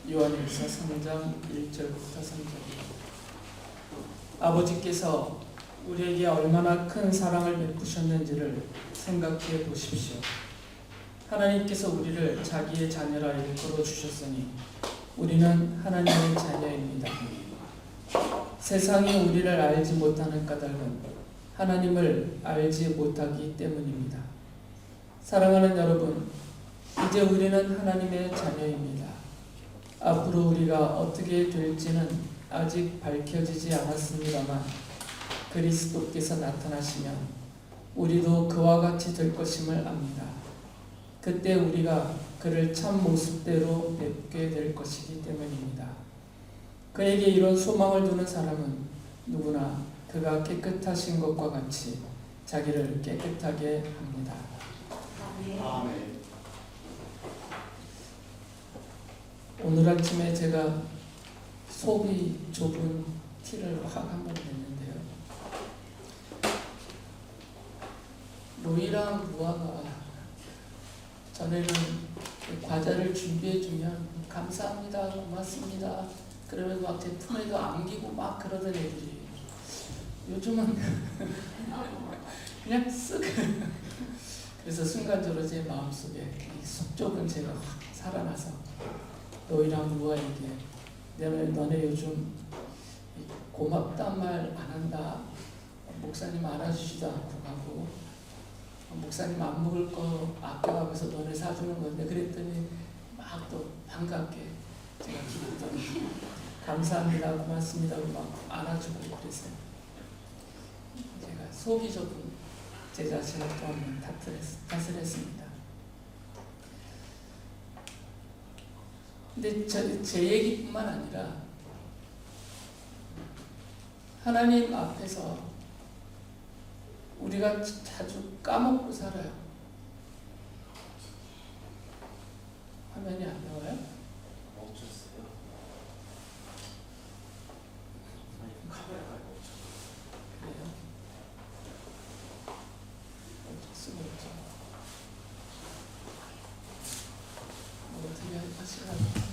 요한일서 3장 1절부터 3절. 아버지께서 우리에게 얼마나 큰 사랑을 베푸셨는지를 생각해 보십시오. 하나님께서 우리를 자기의 자녀라 일컬어 주셨으니 우리는 하나님의 자녀입니다. 세상이 우리를 알지 못하는 까닭은 하나님을 알지 못하기 때문입니다. 사랑하는 여러분, 이제 우리는 하나님의 자녀입니다. 앞으로 우리가 어떻게 될지는 아직 밝혀지지 않았습니다만 그리스도께서 나타나시면 우리도 그와 같이 될 것임을 압니다. 그때 우리가 그를 참 모습대로 뵙게 될 것이기 때문입니다. 그에게 이런 소망을 두는 사람은 누구나 그가 깨끗하신 것과 같이 자기를 깨끗하게 합니다. 아멘. 오늘 아침에 제가 속이 좁은 티를 확 한번 냈는데요. 로이랑 루아가 전에는 과자를 준비해주면 감사합니다, 고맙습니다, 그러면 막 제 품에도 안기고 막 그러던 애들이 요즘은 그냥 쓱 그래서 순간적으로 제 마음속에 이 속 좁은 제가 확 살아나서 너희랑 루아에게 너네 요즘 고맙단 말 안 한다, 목사님 안아주지도 않고 가고 목사님 안 먹을 거 아껴가면서 너네 사주는 건데, 그랬더니 막 또 반갑게 제가 기도했더니 감사합니다, 고맙습니다 막 안아주고 그랬어요. 제가 속이 좁은 제 자신을 또 한번 탓을 했습니다. 근데 제 얘기뿐만 아니라 하나님 앞에서 우리가 자주 까먹고 살아요. 화면이 안 나와요? 멈췄어요. 아니, 카메라가 멈췄어요. 그래요? 어쩔 수가 없죠. 뭐 어떻게 하시라고.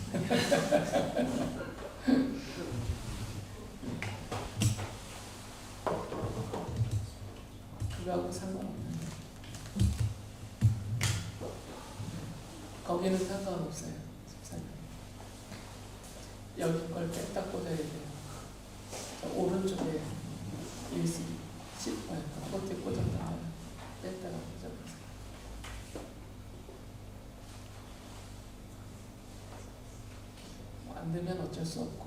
그거하고 상관없는데 거기는 상관없어요. 집사님, 여기 걸 뺐다 꽂아야 돼요. 오른쪽에 USB 겉에 꽂았다가 뺐다가 꽂아보세요. 안 되면 어쩔 수 없고.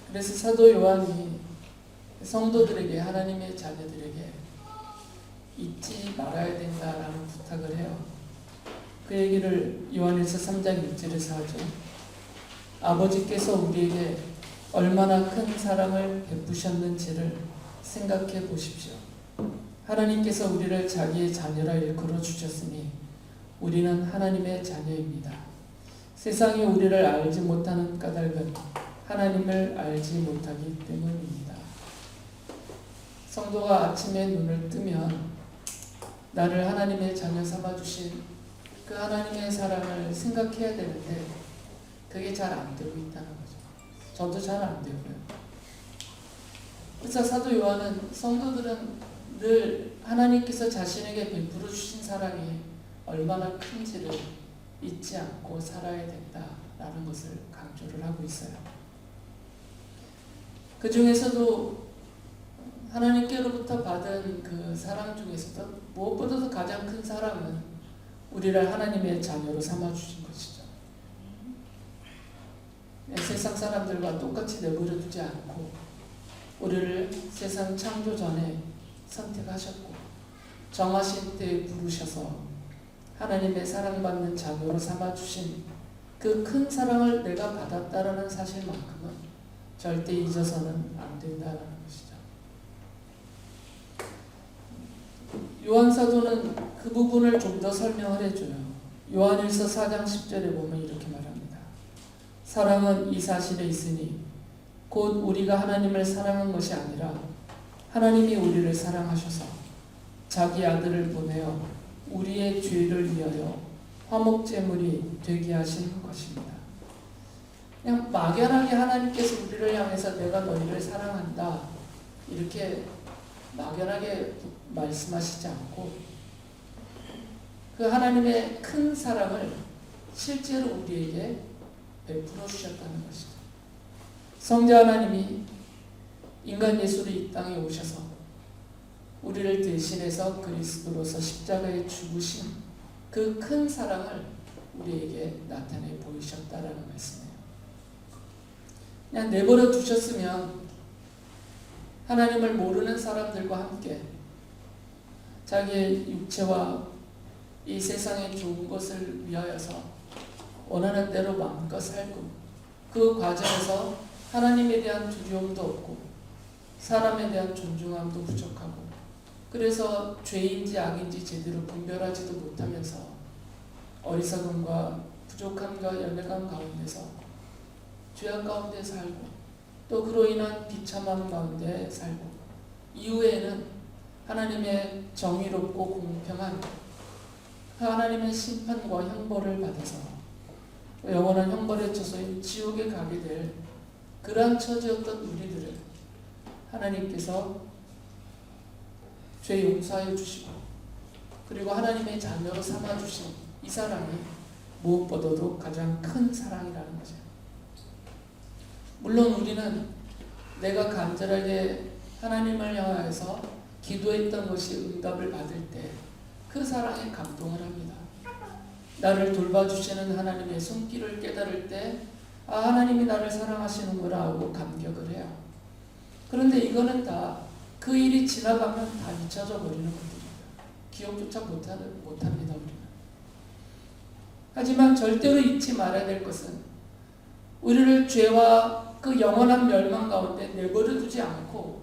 그래서 사도 요한이 성도들에게, 하나님의 자녀들에게 잊지 말아야 된다라는 부탁을 해요. 그 얘기를 요한일서 3장 1절에서 하죠. 아버지께서 우리에게 얼마나 큰 사랑을 베푸셨는지를 생각해 보십시오. 하나님께서 우리를 자기의 자녀라 일컬어 주셨으니 우리는 하나님의 자녀입니다. 세상이 우리를 알지 못하는 까닭은 하나님을 알지 못하기 때문입니다. 성도가 아침에 눈을 뜨면 나를 하나님의 자녀 삼아주신 그 하나님의 사랑을 생각해야 되는데 그게 잘 안 되고 있다는 거죠. 저도 잘 안 되고요. 그래서 사도 요한은 성도들은 늘 하나님께서 자신에게 베풀어 주신 사랑이 얼마나 큰지를 잊지 않고 살아야 된다라는 것을 강조를 하고 있어요. 그 중에서도 하나님께로부터 받은 그 사랑 중에서도 무엇보다도 가장 큰 사랑은 우리를 하나님의 자녀로 삼아주신 것이죠. 세상 사람들과 똑같이 내버려 두지 않고 우리를 세상 창조 전에 선택하셨고 정하신 때에 부르셔서 하나님의 사랑받는 자녀로 삼아주신 그 큰 사랑을 내가 받았다라는 사실만큼은 절대 잊어서는 안 된다는 것이죠. 요한 사도는 그 부분을 좀 더 설명을 해줘요. 요한일서 4장 10절에 보면 이렇게 말합니다. 사랑은 이 사실에 있으니 곧 우리가 하나님을 사랑한 것이 아니라 하나님이 우리를 사랑하셔서 자기 아들을 보내어 우리의 죄를 위하여 화목제물이 되게 하신 것입니다. 그냥 막연하게 하나님께서 우리를 향해서 내가 너희를 사랑한다 이렇게 막연하게 말씀하시지 않고 그 하나님의 큰 사랑을 실제로 우리에게 베풀어 주셨다는 것이죠. 성자 하나님이 인간 예수로 이 땅에 오셔서 우리를 대신해서 그리스도로서 십자가에 죽으신 그 큰 사랑을 우리에게 나타내 보이셨다라는 말씀이에요. 그냥 내버려 두셨으면 하나님을 모르는 사람들과 함께 자기의 육체와 이 세상의 좋은 것을 위하여서 원하는 대로 마음껏 살고 그 과정에서 하나님에 대한 두려움도 없고 사람에 대한 존중함도 부족하고 그래서 죄인지 악인지 제대로 분별하지도 못하면서 어리석음과 부족함과 연약함 가운데서 죄악 가운데 살고 또 그로 인한 비참함 가운데 살고 이후에는 하나님의 정의롭고 공평한 하나님의 심판과 형벌을 받아서 영원한 형벌의 처소인 지옥에 가게 될 그러한 처지였던 우리들을 하나님께서 죄 용서하여 주시고 그리고 하나님의 자녀로 삼아주신 이 사랑이 무엇보다도 가장 큰 사랑이라는 거죠. 물론 우리는 내가 간절하게 하나님을 향하여서 기도했던 것이 응답을 받을 때 그 사랑에 감동을 합니다. 나를 돌봐주시는 하나님의 손길을 깨달을 때 하나님이 나를 사랑하시는구나 하고 감격을 해요. 그런데 이거는 다 그 일이 지나가면 다 잊혀져 버리는 것들입니다. 기억조차 못합니다. 우리는. 하지만 절대로 잊지 말아야 될 것은 우리를 죄와 그 영원한 멸망 가운데 내버려 두지 않고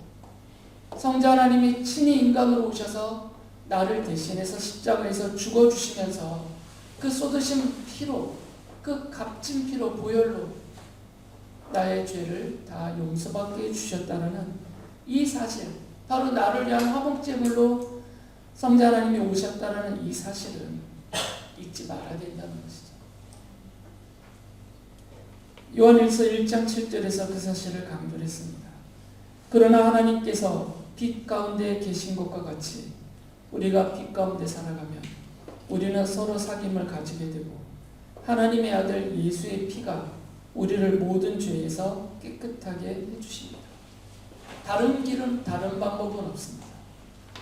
성자 하나님이 친히 인간으로 오셔서 나를 대신해서 십자가에서 죽어주시면서 그 쏟으신 피로 그 값진 피로 보혈로 나의 죄를 다 용서받게 해주셨다는 이 사실 바로 나를 위한 화목제물로 성자 하나님이 오셨다는 이 사실은 잊지 말아야 된다는 것이죠. 요한일서 1장 7절에서 그 사실을 강조했습니다. 그러나 하나님께서 빛 가운데 계신 것과 같이 우리가 빛 가운데 살아가면 우리는 서로 사귐을 가지게 되고 하나님의 아들 예수의 피가 우리를 모든 죄에서 깨끗하게 해주십니다. 다른 길은 다른 방법은 없습니다.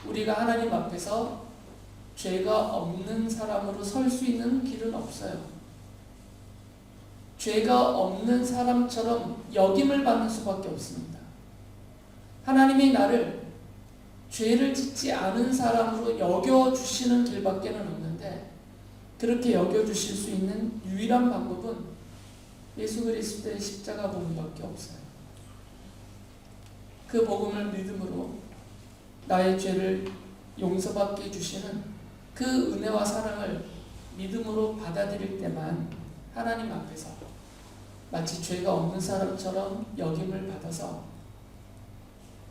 우리가 하나님 앞에서 죄가 없는 사람으로 설 수 있는 길은 없어요. 죄가 없는 사람처럼 여김을 받는 수밖에 없습니다. 하나님이 나를 죄를 짓지 않은 사람으로 여겨주시는 길밖에는 없는데 그렇게 여겨주실 수 있는 유일한 방법은 예수 그리스도의 십자가 복음밖에 없어요. 그 복음을 믿음으로 나의 죄를 용서받게 해주시는 그 은혜와 사랑을 믿음으로 받아들일 때만 하나님 앞에서 마치 죄가 없는 사람처럼 여김을 받아서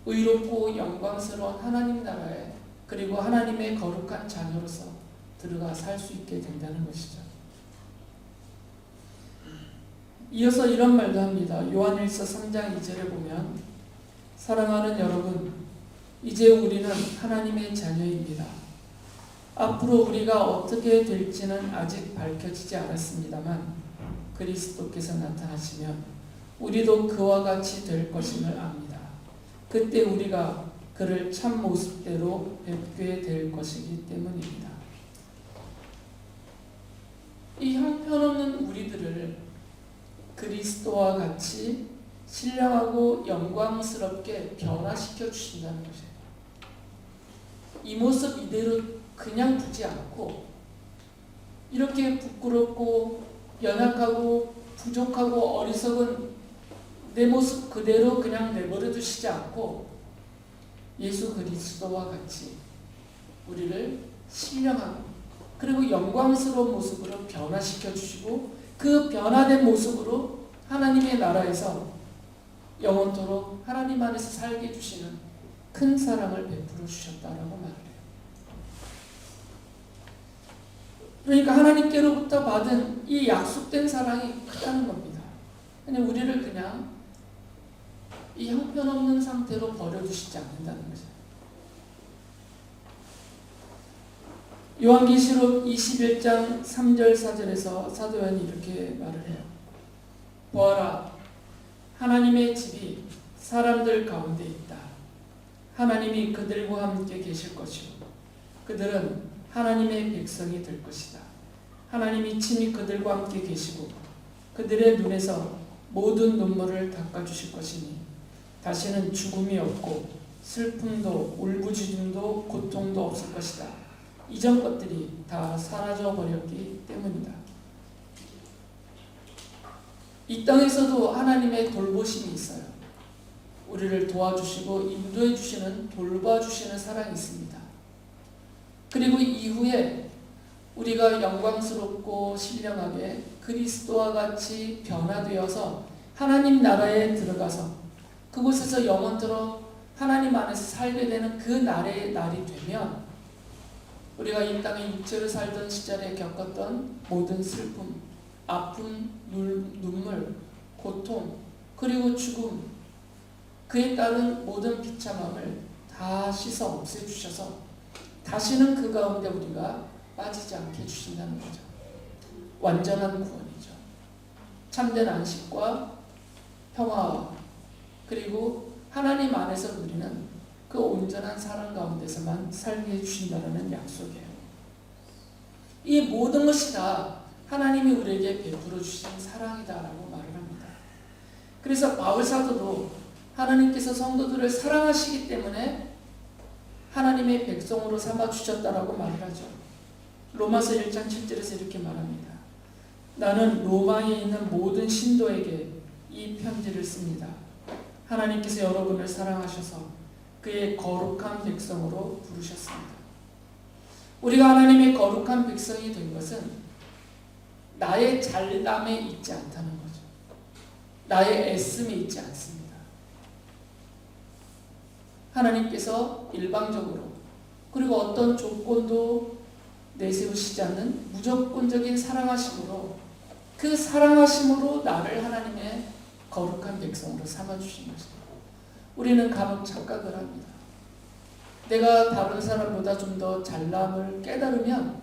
의롭고 영광스러운 하나님 나라에 그리고 하나님의 거룩한 자녀로서 들어가 살 수 있게 된다는 것이죠. 이어서 이런 말도 합니다. 요한일서 3장 2절에 보면 사랑하는 여러분, 이제 우리는 하나님의 자녀입니다. 앞으로 우리가 어떻게 될지는 아직 밝혀지지 않았습니다만 그리스도께서 나타나시면 우리도 그와 같이 될 것임을 압니다. 그때 우리가 그를 참 모습대로 뵙게 될 것이기 때문입니다. 이 형편없는 우리들을 그리스도와 같이 신령하고 영광스럽게 변화시켜 주신다는 것이에요. 이 모습 이대로 그냥 두지 않고 이렇게 부끄럽고 연약하고 부족하고 어리석은 내 모습 그대로 그냥 내버려 두시지 않고 예수 그리스도와 같이 우리를 신령하고 그리고 영광스러운 모습으로 변화시켜 주시고 그 변화된 모습으로 하나님의 나라에서 영원토록 하나님 안에서 살게 해주시는 큰 사랑을 베풀어 주셨다라고 말해요. 그러니까 하나님께로부터 받은 이 약속된 사랑이 크다는 겁니다. 근데 우리를 그냥 이 형편없는 상태로 버려두시지 않는다는 거죠. 요한계시록 21장 3절 4절에서 사도 요한이 이렇게 말을 해요. 보아라, 하나님의 집이 사람들 가운데 있다. 하나님이 그들과 함께 계실 것이고 그들은 하나님의 백성이 될 것이다. 하나님이 친히 그들과 함께 계시고 그들의 눈에서 모든 눈물을 닦아주실 것이니 다시는 죽음이 없고 슬픔도 울부짖음도 고통도 없을 것이다. 이전 것들이 다 사라져 버렸기 때문이다. 이 땅에서도 하나님의 돌보심이 있어요. 우리를 도와주시고 인도해 주시는, 돌봐주시는 사랑이 있습니다. 그리고 이후에 우리가 영광스럽고 신령하게 그리스도와 같이 변화되어서 하나님 나라에 들어가서 그곳에서 영원토록 하나님 안에서 살게 되는 그 날이 되면 우리가 이 땅에 육체로 살던 시절에 겪었던 모든 슬픔, 아픔, 눈물, 고통, 그리고 죽음, 그에 따른 모든 비참함을 다 씻어 없애주셔서 다시는 그 가운데 우리가 빠지지 않게 해주신다는 거죠. 완전한 구원이죠. 참된 안식과 평화와 그리고 하나님 안에서 누리는 그 온전한 사랑 가운데서만 살게 해주신다는 약속이에요. 이 모든 것이 다 하나님이 우리에게 베풀어 주신 사랑이다라고 말을 합니다. 그래서 바울 사도도 하나님께서 성도들을 사랑하시기 때문에 하나님의 백성으로 삼아주셨다라고 말을 하죠. 로마서 1장 7절에서 이렇게 말합니다. 나는 로마에 있는 모든 신도에게 이 편지를 씁니다. 하나님께서 여러분을 사랑하셔서 그의 거룩한 백성으로 부르셨습니다. 우리가 하나님의 거룩한 백성이 된 것은 나의 잘남에 있지 않다는 거죠. 나의 애씀에 있지 않습니다. 하나님께서 일방적으로 그리고 어떤 조건도 내세우시지 않는 무조건적인 사랑하심으로 그 사랑하심으로 나를 하나님의 거룩한 백성으로 삼아주신 것입니다. 우리는 간혹 착각을 합니다. 내가 다른 사람보다 좀 더 잘남을 깨달으면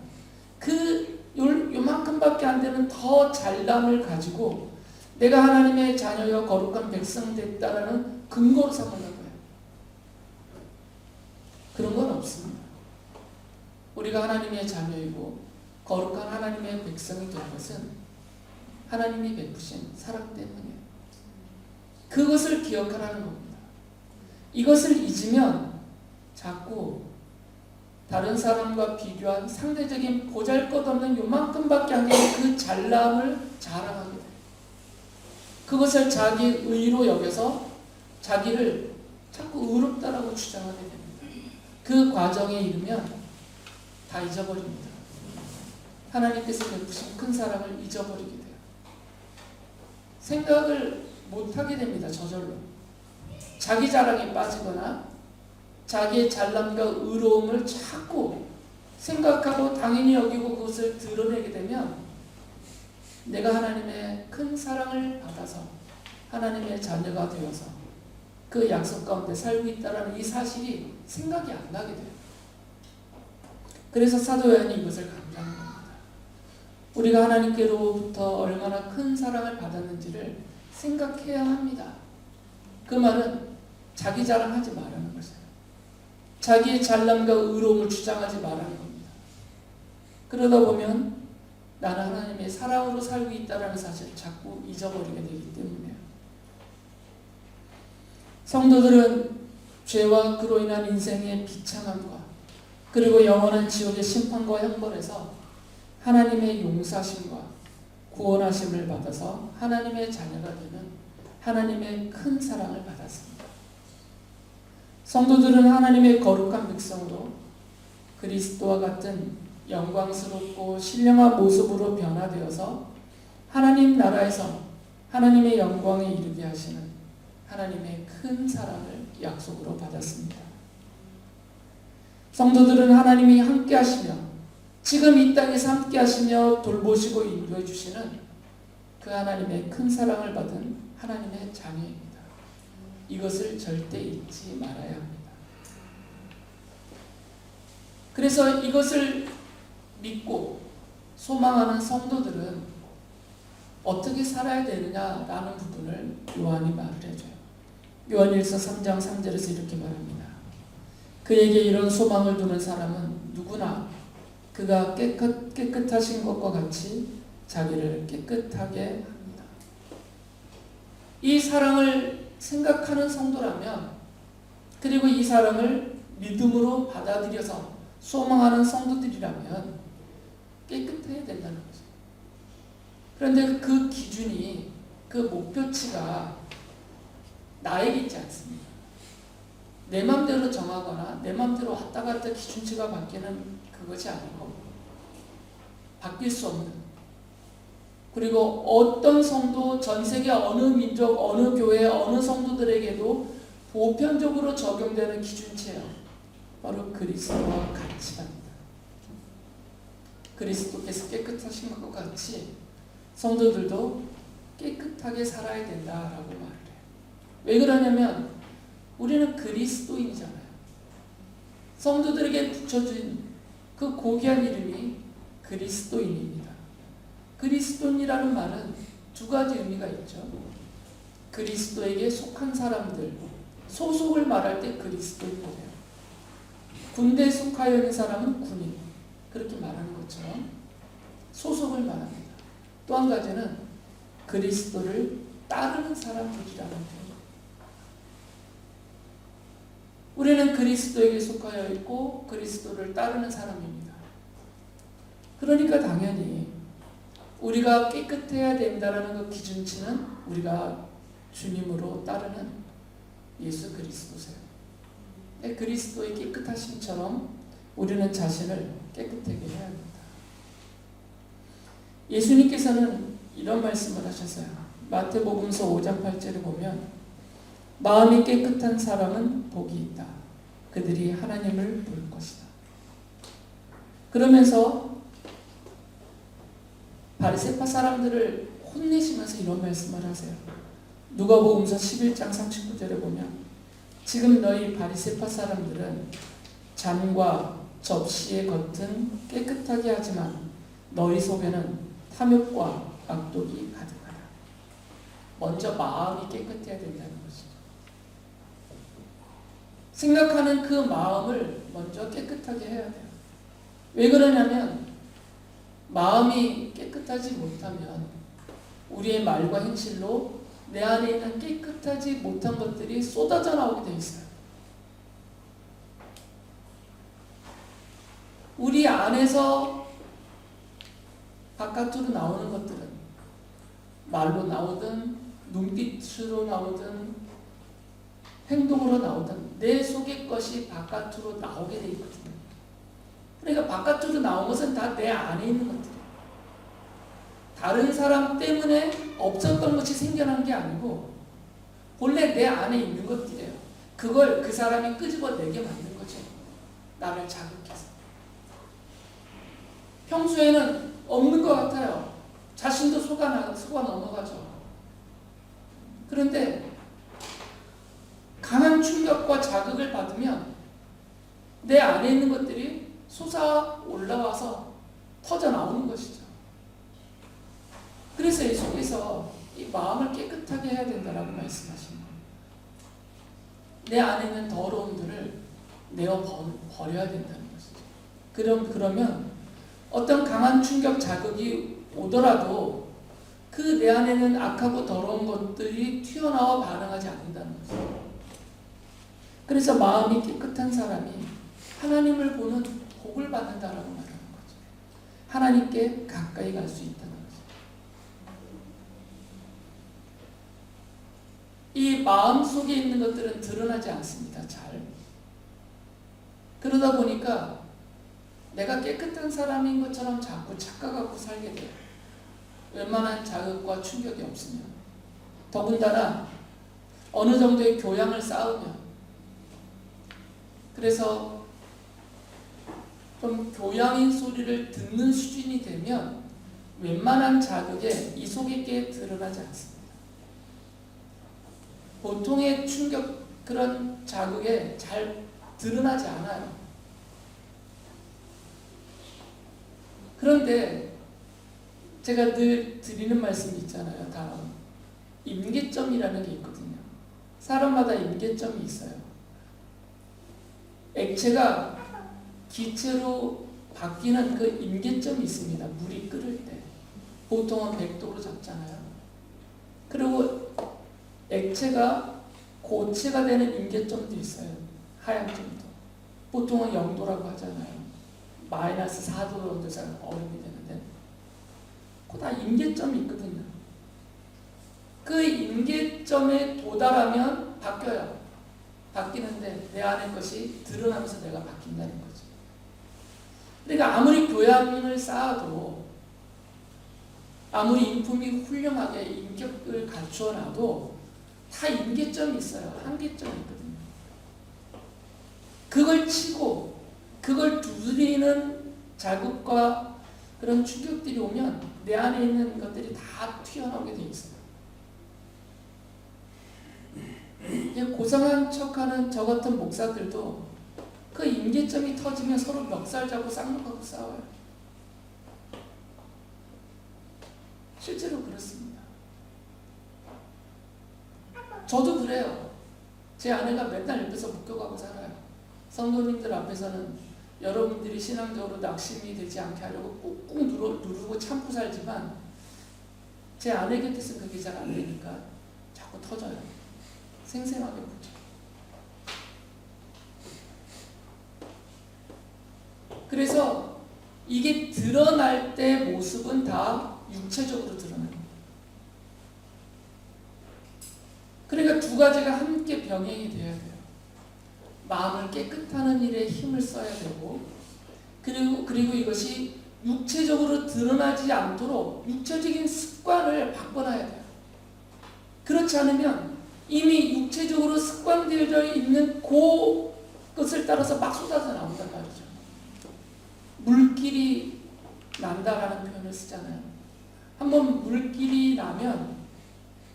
그 요만큼밖에 안 되는 더 잘남을 가지고 내가 하나님의 자녀여 거룩한 백성 됐다라는 근거로 삼으려고 해요. 그런 건 없습니다. 우리가 하나님의 자녀이고 거룩한 하나님의 백성이 된 것은 하나님이 베푸신 사랑 때문이에요. 그것을 기억하라는 겁니다. 이것을 잊으면 자꾸 다른 사람과 비교한 상대적인 보잘것없는 요만큼밖에 안 되는 그 잘남을 자랑하게 돼요. 그것을 자기 의로 여겨서 자기를 자꾸 의롭다라고 주장하게 됩니다. 그 과정에 이르면 다 잊어버립니다. 하나님께서 베푸신 큰 사랑을 잊어버리게 돼요. 생각을 못하게 됩니다. 저절로. 자기 자랑에 빠지거나 자기의 잘남과 의로움을 자꾸 생각하고 당연히 여기고 그것을 드러내게 되면 내가 하나님의 큰 사랑을 받아서 하나님의 자녀가 되어서 그 약속 가운데 살고 있다는 이 사실이 생각이 안 나게 돼요. 그래서 사도 요한이 이것을 강조하는 겁니다. 우리가 하나님께로부터 얼마나 큰 사랑을 받았는지를 생각해야 합니다. 그 말은 자기 자랑하지 말라는 것이에요. 자기의 잘남과 의로움을 주장하지 말라는 겁니다. 그러다 보면 나는 하나님의 사랑으로 살고 있다는 사실을 자꾸 잊어버리게 되기 때문이에요. 성도들은 죄와 그로 인한 인생의 비참함과 그리고 영원한 지옥의 심판과 형벌에서 하나님의 용서하심과 구원하심을 받아서 하나님의 자녀가 되는 하나님의 큰 사랑을 받았습니다. 성도들은 하나님의 거룩한 백성으로 그리스도와 같은 영광스럽고 신령한 모습으로 변화되어서 하나님 나라에서 하나님의 영광에 이르게 하시는 하나님의 큰 사랑을 약속으로 받았습니다. 성도들은 하나님이 함께 하시며 지금 이 땅에서 함께 하시며 돌보시고 인도해 주시는 그 하나님의 큰 사랑을 받은 하나님의 자녀입니다. 이것을 절대 잊지 말아야 합니다. 그래서 이것을 믿고 소망하는 성도들은 어떻게 살아야 되느냐라는 부분을 요한이 말을 해줘요. 요한일서 3장 3절에서 이렇게 말합니다. 그에게 이런 소망을 두는 사람은 누구나 그가 깨끗하신 것과 같이 자기를 깨끗하게 합니다. 이 사랑을 생각하는 성도라면, 그리고 이 사랑을 믿음으로 받아들여서 소망하는 성도들이라면 깨끗해야 된다는 거죠. 그런데 그 기준이, 그 목표치가 나에게 있지 않습니다. 내 맘대로 정하거나 내 맘대로 왔다 갔다 기준치가 바뀌는 그것이 아니고, 바뀔 수 없는, 그리고 어떤 성도, 전 세계 어느 민족, 어느 교회, 어느 성도들에게도 보편적으로 적용되는 기준치예요. 바로 그리스도와 같이랍니다. 그리스도께서 깨끗하신 것과 같이 성도들도 깨끗하게 살아야 된다라고 말을 해요. 왜 그러냐면 우리는 그리스도인이잖아요. 성도들에게 붙여진 그 고귀한 이름이 그리스도인입니다. 그리스도인이라는 말은 두 가지 의미가 있죠. 그리스도에게 속한 사람들, 소속을 말할 때 그리스도인이래요. 군대에 속하여 있는 사람은 군인, 그렇게 말하는 것처럼 소속을 말합니다. 또 한 가지는 그리스도를 따르는 사람들이라는 표현. 우리는 그리스도에게 속하여 있고 그리스도를 따르는 사람입니다. 그러니까 당연히 우리가 깨끗해야 된다는 그 기준치는 우리가 주님으로 따르는 예수 그리스도세요. 그리스도의 깨끗하심처럼 우리는 자신을 깨끗하게 해야 합니다. 예수님께서는 이런 말씀을 하셨어요. 마태복음서 5장 8절에 보면 마음이 깨끗한 사람은 복이 있다. 그들이 하나님을 볼 것이다. 그러면서 바리새파 사람들을 혼내시면서 이런 말씀을 하세요. 누가복음서 11장 39절에 보면 지금 너희 바리새파 사람들은 잔과 접시의 겉은 깨끗하게 하지만 너희 속에는 탐욕과 악독이 가득하다. 먼저 마음이 깨끗해야 된다는 것이죠. 생각하는 그 마음을 먼저 깨끗하게 해야 돼요. 왜 그러냐면 마음이 깨끗하지 못하면 우리의 말과 행실로 내 안에 있는 깨끗하지 못한 것들이 쏟아져 나오게 돼 있어요. 우리 안에서 바깥으로 나오는 것들은 말로 나오든 눈빛으로 나오든 행동으로 나오든 내 속의 것이 바깥으로 나오게 돼 있거든요. 그러니까 바깥으로 나온 것은 다 내 안에 있는 것들이에요. 다른 사람 때문에 없었던 것이 생겨난 게 아니고 본래 내 안에 있는 것들이에요. 그걸 그 사람이 끄집어내게 만든 거죠. 나를 자극해서. 평소에는 없는 것 같아요. 자신도 속아 넘어가죠. 그런데 강한 충격과 자극을 받으면 내 안에 있는 것들이 솟아 올라와서 터져 나오는 것이죠. 그래서 예수께서 이 마음을 깨끗하게 해야 된다라고 말씀하신 거예요. 내 안에 있는 더러움들을 내어 버려야 된다는 것이죠. 그러면 어떤 강한 충격 자극이 오더라도 그 내 안에는 악하고 더러운 것들이 튀어나와 반응하지 않는다는 거죠. 그래서 마음이 깨끗한 사람이 하나님을 보는 복을 받는다라고 말하는 거죠. 하나님께 가까이 갈 수 있다는 거죠. 이 마음 속에 있는 것들은 드러나지 않습니다. 잘. 그러다 보니까 내가 깨끗한 사람인 것처럼 자꾸 착각하고 살게 돼요. 웬만한 자극과 충격이 없으면. 더군다나 어느 정도의 교양을 쌓으면. 그래서 좀 교양인 소리를 듣는 수준이 되면 웬만한 자극에 이속 있게 드러나지 않습니다. 보통의 충격, 그런 자극에 잘 드러나지 않아요. 그런데 제가 늘 드리는 말씀이 있잖아요. 다음 임계점이라는 게 있거든요. 사람마다 임계점이 있어요. 액체가 기체로 바뀌는 그 임계점이 있습니다. 물이 끓을 때 보통은 100도로 잡잖아요. 그리고 액체가 고체가 되는 임계점도 있어요. 하향점도 보통은 0도라고 하잖아요. 마이너스 4도 정도에서 얼음이 되는데 그거 다 임계점이 있거든요. 그 임계점에 도달하면 바뀌어요. 바뀌는데 내 안의 것이 드러나면서 내가 바뀐다는 거죠. 그러니까 아무리 교양을 쌓아도, 아무리 인품이 훌륭하게 인격을 갖추어놔도 다 임계점이 있어요. 한계점이 있거든요. 그걸 치고 그걸 두드리는 자극과 그런 충격들이 오면 내 안에 있는 것들이 다 튀어나오게 돼 있어요. 고상한 척하는 저 같은 목사들도 그 임계점이 터지면 서로 멱살 잡고 쌍욕하고 싸워요. 실제로 그렇습니다. 저도 그래요. 제 아내가 맨날 옆에서 목격하고 살아요. 성도님들 앞에서는 여러분들이 신앙적으로 낙심이 되지 않게 하려고 꾹꾹 누르고 참고 살지만 제 아내 곁에서 그게 잘 안 되니까 자꾸 터져요. 생생하게 보죠. 그래서 이게 드러날 때 모습은 다 육체적으로 드러나요. 그러니까 두 가지가 함께 병행이 돼야 돼요. 마음을 깨끗하는 일에 힘을 써야 되고, 그리고 이것이 육체적으로 드러나지 않도록 육체적인 습관을 바꿔놔야 돼요. 그렇지 않으면 이미 육체적으로 습관되어 있는 그것을 따라서 막 쏟아져 나온단 말이죠. 물길이 난다라는 표현을 쓰잖아요. 한번 물길이 나면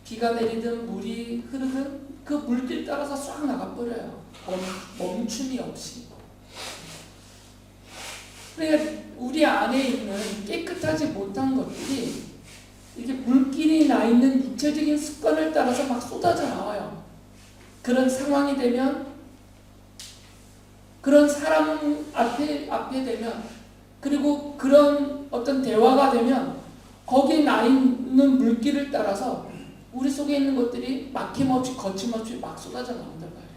비가 내리든 물이 흐르든 그 물길 따라서 싹 나가버려요. 멈춤이 없이. 그러니까 우리 안에 있는 깨끗하지 못한 것들이 이렇게 물길이 나 있는 육체적인 습관을 따라서 막 쏟아져 나와요. 그런 상황이 되면, 그런 사람 앞에 되면, 그리고 그런 어떤 대화가 되면 거기에 나 있는 물길을 따라서 우리 속에 있는 것들이 막힘없이 거침없이 막 쏟아져 나온단 말이에요.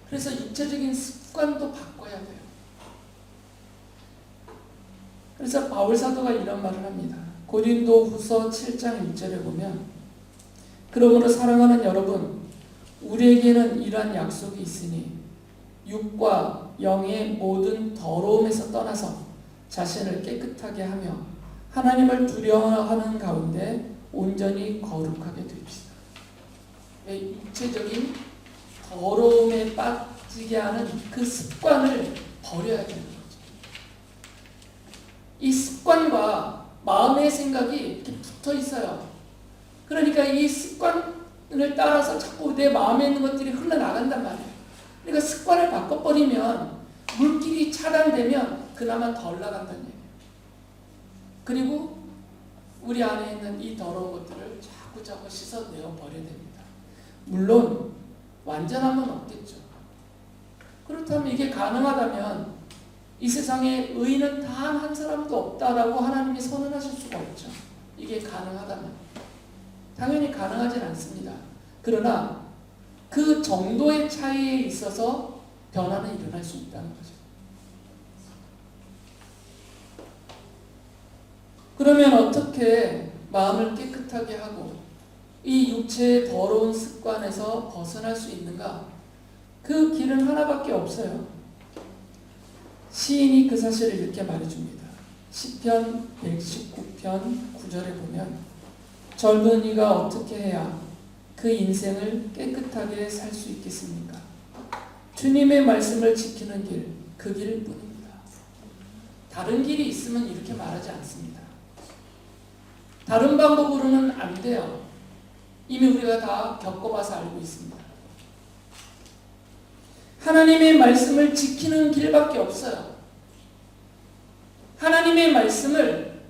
그래서 육체적인 습관도 바꿔야 돼요. 그래서 바울 사도가 이런 말을 합니다. 고린도후서 7장 1절에 보면, 그러므로 사랑하는 여러분, 우리에게는 이러한 약속이 있으니 육과 영의 모든 더러움에서 떠나서 자신을 깨끗하게 하며 하나님을 두려워하는 가운데 온전히 거룩하게 됩시다. 육체적인 더러움에 빠지게 하는 그 습관을 버려야 되는 거죠. 이 습관과 마음의 생각이 이렇게 붙어 있어요. 그러니까 이 습관을 따라서 자꾸 내 마음에 있는 것들이 흘러나간단 말이에요. 그러니까 습관을 바꿔버리면 물길이 차단되면 그나마 덜 나간다는 얘기예요. 그리고 우리 안에 있는 이 더러운 것들을 자꾸 씻어내어 버려야 됩니다. 물론 완전함은 없겠죠. 그렇다면 이게 가능하다면 이 세상에 의인은 단 한 사람도 없다라고 하나님이 선언하실 수가 없죠. 이게 가능하다면. 당연히 가능하진 않습니다. 그러나 그 정도의 차이에 있어서 변화는 일어날 수 있다는 거죠. 그러면 어떻게 마음을 깨끗하게 하고 이 육체의 더러운 습관에서 벗어날 수 있는가? 그 길은 하나밖에 없어요. 시인이 그 사실을 이렇게 말해줍니다. 시편 119편 9절에 보면, 젊은이가 어떻게 해야 그 인생을 깨끗하게 살 수 있겠습니까? 주님의 말씀을 지키는 길, 그 길일 뿐입니다. 다른 길이 있으면 이렇게 말하지 않습니다. 다른 방법으로는 안 돼요. 이미 우리가 다 겪어봐서 알고 있습니다. 하나님의 말씀을 지키는 길밖에 없어요. 하나님의 말씀을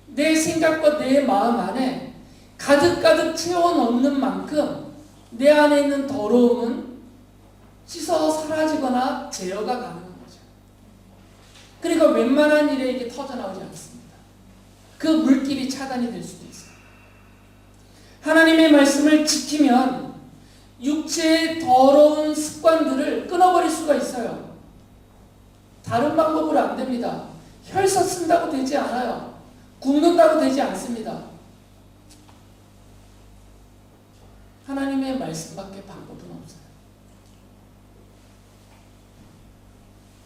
내 생각과 내 마음 안에 가득가득 채워넣는 만큼 내 안에 있는 더러움은 씻어 사라지거나 제어가 가능한 거죠. 그러니까 웬만한 일에 이게 터져나오지 않습니다. 그 물길이 차단이 될 수도 있어요. 하나님의 말씀을 지키면 육체의 더러운 습관들을 끊어버릴 수가 있어요. 다른 방법으로 안 됩니다. 혈서 쓴다고 되지 않아요. 굶는다고 되지 않습니다. 하나님의 말씀밖에 방법은 없어요.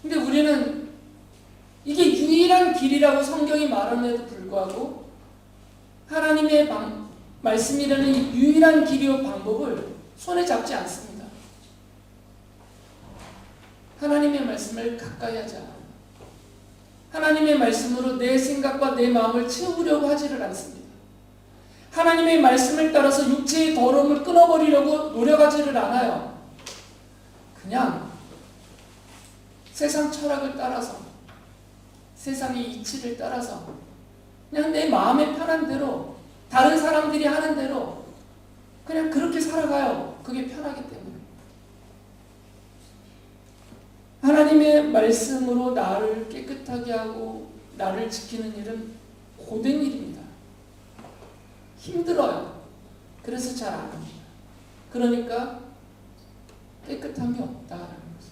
근데 우리는 이게 유일한 길이라고 성경이 말함에도 불구하고 하나님의 말씀이라는 유일한 길이와 방법을 손에 잡지 않습니다. 하나님의 말씀을 가까이 하지 않아요. 하나님의 말씀으로 내 생각과 내 마음을 채우려고 하지를 않습니다. 하나님의 말씀을 따라서 육체의 더러움을 끊어버리려고 노력하지를 않아요. 그냥 세상 철학을 따라서, 세상의 이치를 따라서 그냥 내 마음에 편한 대로, 다른 사람들이 하는 대로 그냥 그렇게 살아가요. 그게 편하기 때문에. 하나님의 말씀으로 나를 깨끗하게 하고 나를 지키는 일은 고된 일입니다. 힘들어요. 그래서 잘 안 합니다. 그러니까 깨끗함이 없다라는 거죠.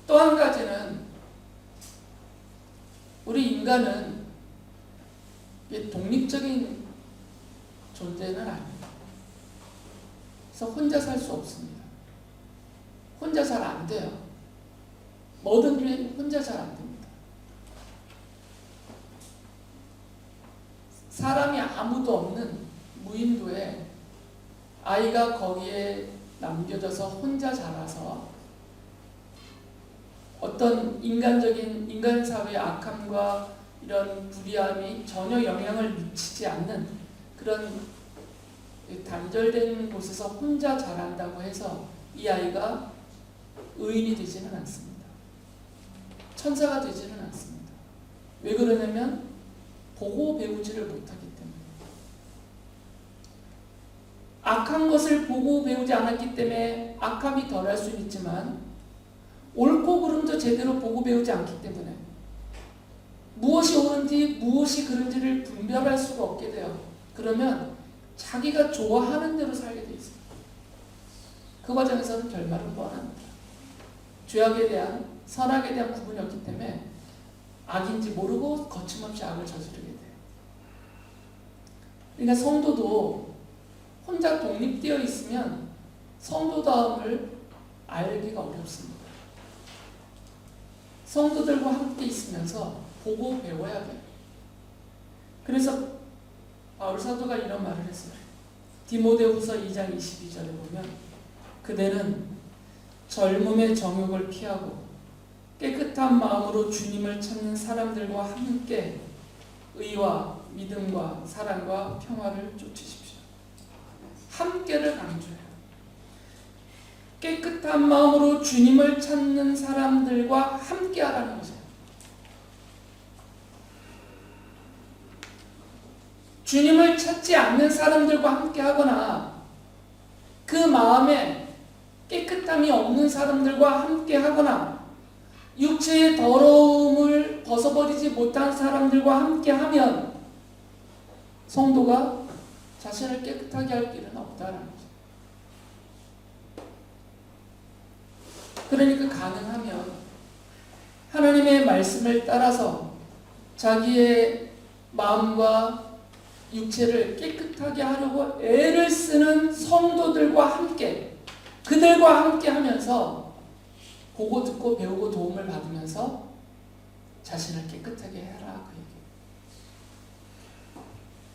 또 한 가지는 우리 인간은 독립적인 존재는 아닙니다. 그래서 혼자 살 수 없습니다. 혼자 잘 안 돼요. 모든 게 혼자 잘 안 됩니다. 사람이 아무도 없는 무인도에 아이가 거기에 남겨져서 혼자 자라서 어떤 인간 사회의 악함과 이런 불의함이 전혀 영향을 미치지 않는 그런 단절된 곳에서 혼자 자란다고 해서 이 아이가 의인이 되지는 않습니다. 천사가 되지는 않습니다. 왜 그러냐면 보고 배우지를 못하기 때문에. 악한 것을 보고 배우지 않았기 때문에 악함이 덜할 수는 있지만 옳고 그름도 제대로 보고 배우지 않기 때문에 무엇이 옳은지 무엇이 그른지를 분별할 수가 없게 돼요. 그러면 자기가 좋아하는 대로 살게 돼 있어요. 그 과정에서는 결말은 뻔합니다. 죄악에 대한, 선악에 대한 구분이 없기 때문에 악인지 모르고 거침없이 악을 저지르게 돼요. 그러니까 성도도 혼자 독립되어 있으면 성도다움을 알기가 어렵습니다. 성도들과 함께 있으면서 보고 배워야 돼요. 그래서 바울 사도가 이런 말을 했어요. 디모데후서 2장 22절에 보면 그대는 젊음의 정욕을 피하고 깨끗한 마음으로 주님을 찾는 사람들과 함께 의와 믿음과 사랑과 평화를 쫓으십시오. 함께를 강조해요. 깨끗한 마음으로 주님을 찾는 사람들과 함께 하라는 거죠. 주님을 찾지 않는 사람들과 함께 하거나 그 마음에 깨끗함이 없는 사람들과 함께 하거나 육체의 더러움을 벗어버리지 못한 사람들과 함께 하면 성도가 자신을 깨끗하게 할 길은 없다라는 거죠. 그러니까 가능하면 하나님의 말씀을 따라서 자기의 마음과 육체를 깨끗하게 하려고 애를 쓰는 성도들과 함께, 그들과 함께 하면서 보고 듣고 배우고 도움을 받으면서 자신을 깨끗하게 해라, 그 얘기예요.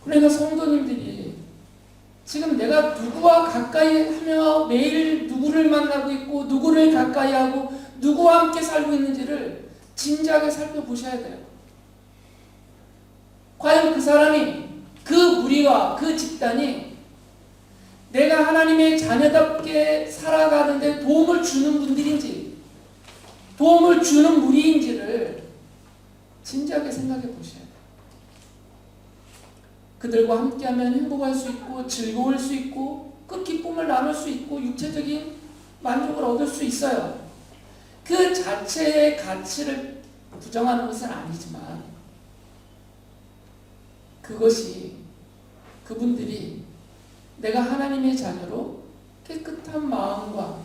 그러니까 성도님들이 지금 내가 누구와 가까이 하며 매일 누구를 만나고 있고 누구를 가까이 하고 누구와 함께 살고 있는지를 진지하게 살펴보셔야 돼요. 과연 그 사람이, 그 무리와 그 집단이 내가 하나님의 자녀답게 살아가는데 도움을 주는 분들인지, 도움을 주는 무리인지를 진지하게 생각해 보셔야 돼요. 그들과 함께하면 행복할 수 있고 즐거울 수 있고 그 기쁨을 나눌 수 있고 육체적인 만족을 얻을 수 있어요. 그 자체의 가치를 부정하는 것은 아니지만 그것이 그분들이 내가 하나님의 자녀로 깨끗한 마음과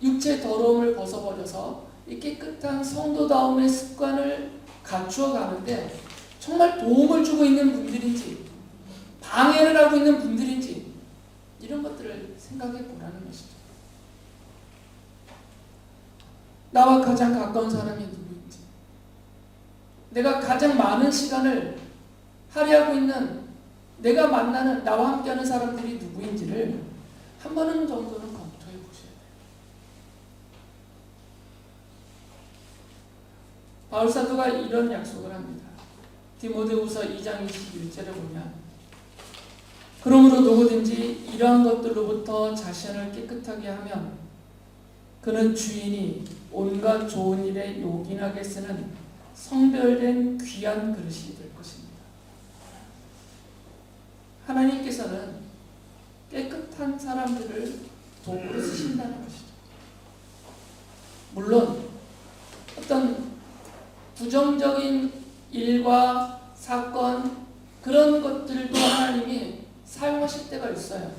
육체 더러움을 벗어버려서 이 깨끗한 성도다움의 습관을 갖추어 가는데 정말 도움을 주고 있는 분들인지 방해를 하고 있는 분들인지 이런 것들을 생각해 보라는 것이죠. 나와 가장 가까운 사람이 누구인지, 내가 가장 많은 시간을 할애하고 있는, 내가 만나는, 나와 함께하는 사람들이 누구인지를 한 번은 정도는 검토해 보셔야 돼요. 바울사도가 이런 약속을 합니다. 디모데후서 2장 21절에 보면, 그러므로 누구든지 이러한 것들로부터 자신을 깨끗하게 하면 그는 주인이 온갖 좋은 일에 요긴하게 쓰는 성별된 귀한 그릇이 될 것입니다. 하나님께서는 깨끗한 사람들을 도구로 쓰신다는 것이죠. 물론 어떤 부정적인 일과 사건 그런 것들도 하나님이 사용하실 때가 있어요.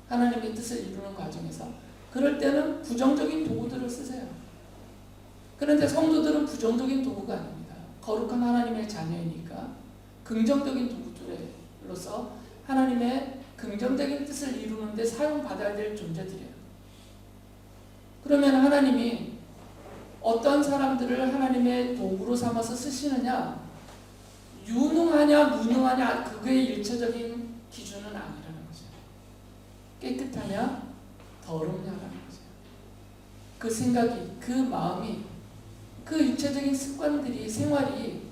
하나님의 뜻을 이루는 과정에서 그럴 때는 부정적인 도구들을 쓰세요. 그런데 성도들은 부정적인 도구가 아닙니다. 거룩한 하나님의 자녀이니까 긍정적인 도구들로서 하나님의 긍정적인 뜻을 이루는데 사용받아야 될 존재들이에요. 그러면 하나님이 어떤 사람들을 하나님의 도구로 삼아서 쓰시느냐, 유능하냐 무능하냐 그게 일차적인 기준은 아니라는 거죠. 깨끗하냐 더럽냐라는 거죠. 그 생각이, 그 마음이, 그 육체적인 습관들이, 생활이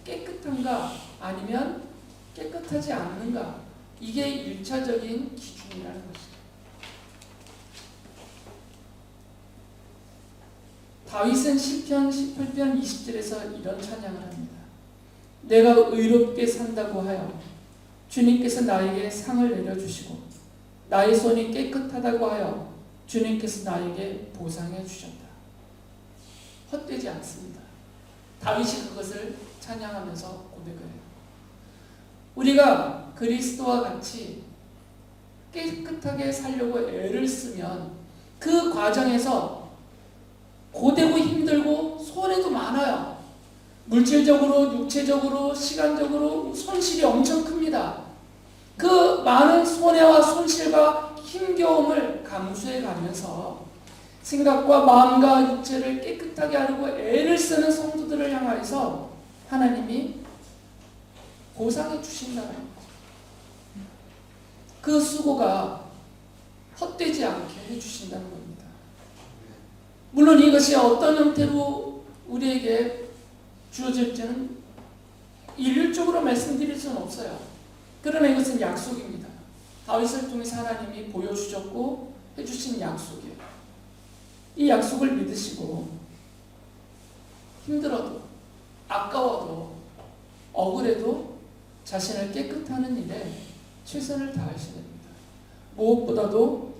깨끗한가 아니면 깨끗하지 않는가, 이게 일차적인 기준이라는 것이죠. 다윗은 시편 18편 20절에서 이런 찬양을 합니다. 내가 의롭게 산다고 하여 주님께서 나에게 상을 내려주시고 나의 손이 깨끗하다고 하여 주님께서 나에게 보상해 주셨다. 헛되지 않습니다. 다윗이 그것을 찬양하면서 고백해요. 우리가 그리스도와 같이 깨끗하게 살려고 애를 쓰면 그 과정에서 고되고 힘들고 손해도 많아요. 물질적으로, 육체적으로, 시간적으로 손실이 엄청 큽니다. 그 많은 손해와 손실과 힘겨움을 감수해 가면서 생각과 마음과 육체를 깨끗하게 하려고 애를 쓰는 성도들을 향하여서 하나님이 보상해 주신다는 거죠. 그 수고가 헛되지 않게 해주신다는 겁니다. 물론 이것이 어떤 형태로 우리에게 주어질지는 일률적으로 말씀드릴 수는 없어요. 그러나 이것은 약속입니다. 다윗을 통해서 하나님이 보여주셨고 해주신 약속이에요. 이 약속을 믿으시고 힘들어도 아까워도 억울해도 자신을 깨끗하는 일에 최선을 다하셔야 됩니다. 무엇보다도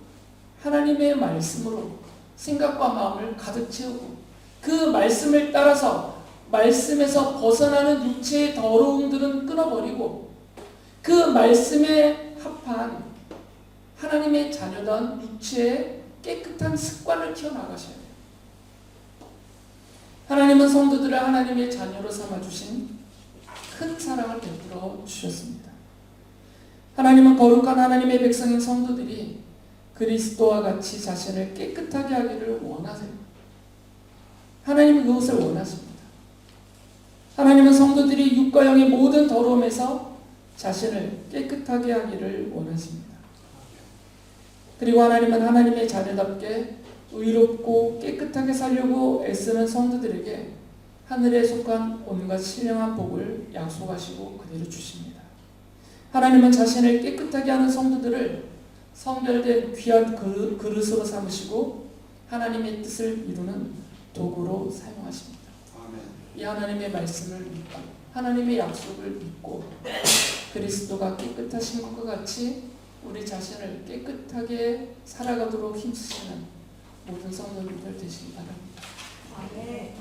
하나님의 말씀으로 생각과 마음을 가득 채우고 그 말씀을 따라서 말씀에서 벗어나는 육체의 더러움들은 끊어버리고 그 말씀에 합한 하나님의 자녀다운 육체의 깨끗한 습관을 키워나가셔야 돼요. 하나님은 성도들을 하나님의 자녀로 삼아주신 큰 사랑을 베풀어 주셨습니다. 하나님은 거룩한 하나님의 백성인 성도들이 그리스도와 같이 자신을 깨끗하게 하기를 원하세요. 하나님은 그것을 원하십니다. 하나님은 성도들이 육과 영의 모든 더러움에서 자신을 깨끗하게 하기를 원하십니다. 그리고 하나님은 하나님의 자녀답게 의롭고 깨끗하게 살려고 애쓰는 성도들에게 하늘에 속한 온갖 신령한 복을 약속하시고 그대로 주십니다. 하나님은 자신을 깨끗하게 하는 성도들을 성결된 귀한 그릇으로 삼으시고 하나님의 뜻을 이루는 도구로 사용하십니다. 이 하나님의 말씀을 믿고 하나님의 약속을 믿고 그리스도가 깨끗하신 것과 같이 우리 자신을 깨끗하게 살아가도록 힘쓰시는 모든 성도님들 되시기 바랍니다. 아멘.